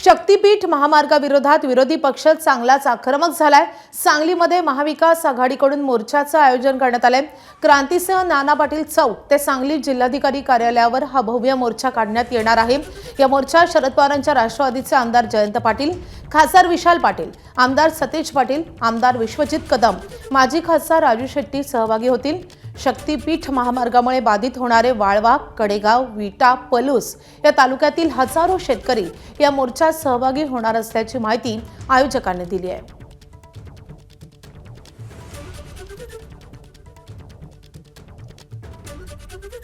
शक्तीपीठ महामार्गाविरोधात विरोधी पक्ष चांगलाच आक्रमक झालाय। सांगलीमध्ये महाविकास आघाडीकडून मोर्चाचं आयोजन करण्यात आलंय। क्रांतीसिंह नाना पाटील चौक ते सांगली जिल्हाधिकारी कार्यालयावर हा भव्य मोर्चा काढण्यात येणार आहे। या मोर्चात शरद पवारांच्या राष्ट्रवादीचे आमदार जयंत पाटील, खासदार विशाल पाटील, आमदार सतीश पाटील, आमदार विश्वजित कदम, माजी खासदार राजू शेट्टी सहभागी होतील। शक्तीपीठ महामार्गामुळे बाधित होणारे वाळवा, कडेगाव, विटा, पलूस या तालुक्यातील हजारो शेतकरी या मोर्चात सहभागी होणार असल्याची माहिती आयोजकांनी दिली आहे।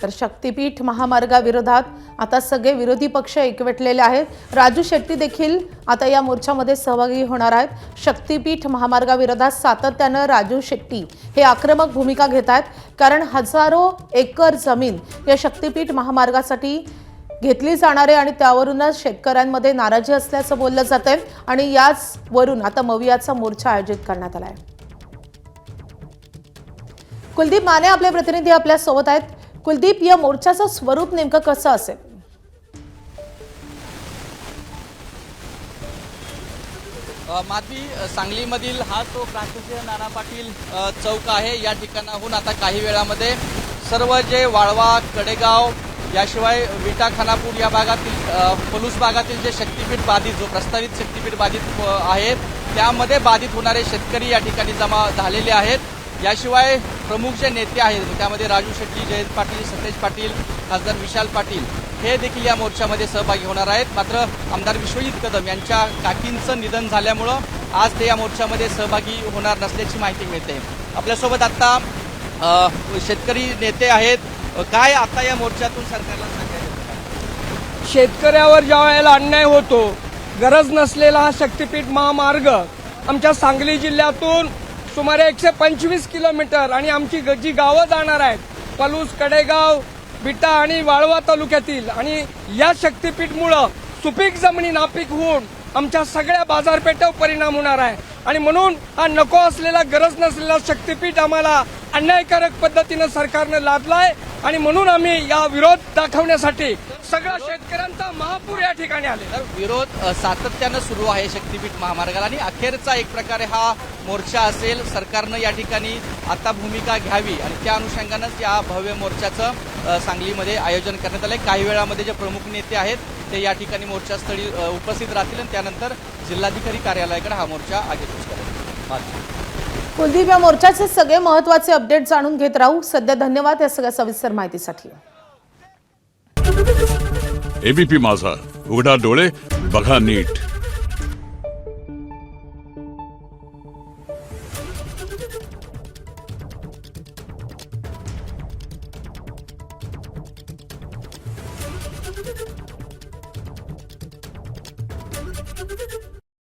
तर शक्तीपीठ महामार्गाविरोधात आता सगळे विरोधी पक्ष एकवटलेले आहेत। राजू शेट्टी देखील आता या मोर्चामध्ये सहभागी होणार आहेत। शक्तीपीठ महामार्गाविरोधात सातत्याने राजू शेट्टी हे आक्रमक भूमिका घेत आहेत, कारण हजारो एकर जमीन या शक्तीपीठ महामार्गासाठी घेतली जाणार आहे आणि त्यावरूनच शेतकऱ्यांमध्ये नाराजी असल्याचं बोललं जातंय आणि याच वरून आता मवियाचा मोर्चा आयोजित करण्यात आलाय। कुलदीप माने आपले प्रतिनिधी आपल्या सोबत आहेत। कुलदीप, या मोर्चाचं स्वरूप नेमकं कसं असेल? माधवी, सांगलीमधील हा तो क्रांतीसिंह नाना पाटील चौक आहे। या ठिकाणाहून आता काही वेळामध्ये सर्व जे वाळवा, कडेगाव याशिवाय विटा, खानापूर या भागातील पलूस भागातील जे शक्तीपीठ बाधित, जो प्रस्तावित शक्तीपीठ बाधित आहे त्यामध्ये बाधित होणारे शेतकरी या ठिकाणी जमा झालेले आहेत। याशिवाय प्रमुख जे नेते आहेत त्यामध्ये राजू शेट्टी, जयंत पाटील, सतीश पाटील, खासदार विशाल पाटील हे देखील या मोर्चामध्ये सहभागी होणार आहेत। मात्र आमदार विश्वजित कदम यांच्या काकींचं निधन झाल्यामुळं आज ते या मोर्चामध्ये सहभागी होणार नसल्याची माहिती मिळते। आपल्यासोबत आता शेतकरी नेते आहेत। काय आता या मोर्चातून सरकारला सांगायचं? शेतकऱ्यावर ज्या वेळेला अन्याय होतो, गरज नसलेला हा शक्तीपीठ महामार्ग आमच्या सांगली जिल्ह्यातून सुमारे 125 किलोमीटर आणि आमची जी गावं जाणार आहेत पलूस, कडेगाव, विटा आणि वाळवा तालुक्यातील, आणि या शक्तीपीठमुळं सुपीक जमिनी नापीक होऊन आमच्या सगळ्या बाजारपेठेवर परिणाम होणार आहे। आणि म्हणून हा नको असलेला, गरज नसलेला शक्तीपीठ आम्हाला अन्यायकारक पद्धतीनं सरकारनं लादलाय आणि म्हणून आम्ही या विरोध दाखवण्यासाठी सगळ्या शेतकऱ्यांचा महापूर या ठिकाणी आले। तर विरोध सातत्यानं सुरू आहे शक्तीपीठ महामार्गाला आणि अखेरचा एक प्रकारे हा मोर्चा असेल। सरकारनं या ठिकाणी आता भूमिका घ्यावी आणि त्या अनुषंगानंच या भव्य मोर्चाचं सांगलीमध्ये आयोजन करण्यात आलंय। काही वेळामध्ये जे प्रमुख नेते आहेत ते या ठिकाणी मोर्चास्थळी उपस्थित राहतील आणि त्यानंतर जिल्हाधिकारी कार्यालयाकडे हा मोर्चा आगेकूच करेल। कुलदीप, या मोर्चाचे सगळे महत्त्वाचे अपडेट जाणून घेत राहू। सध्या धन्यवाद या सगळ्या सविस्तर माहितीसाठी। एबीपी माझा, उघडा डोळे बघा नीट।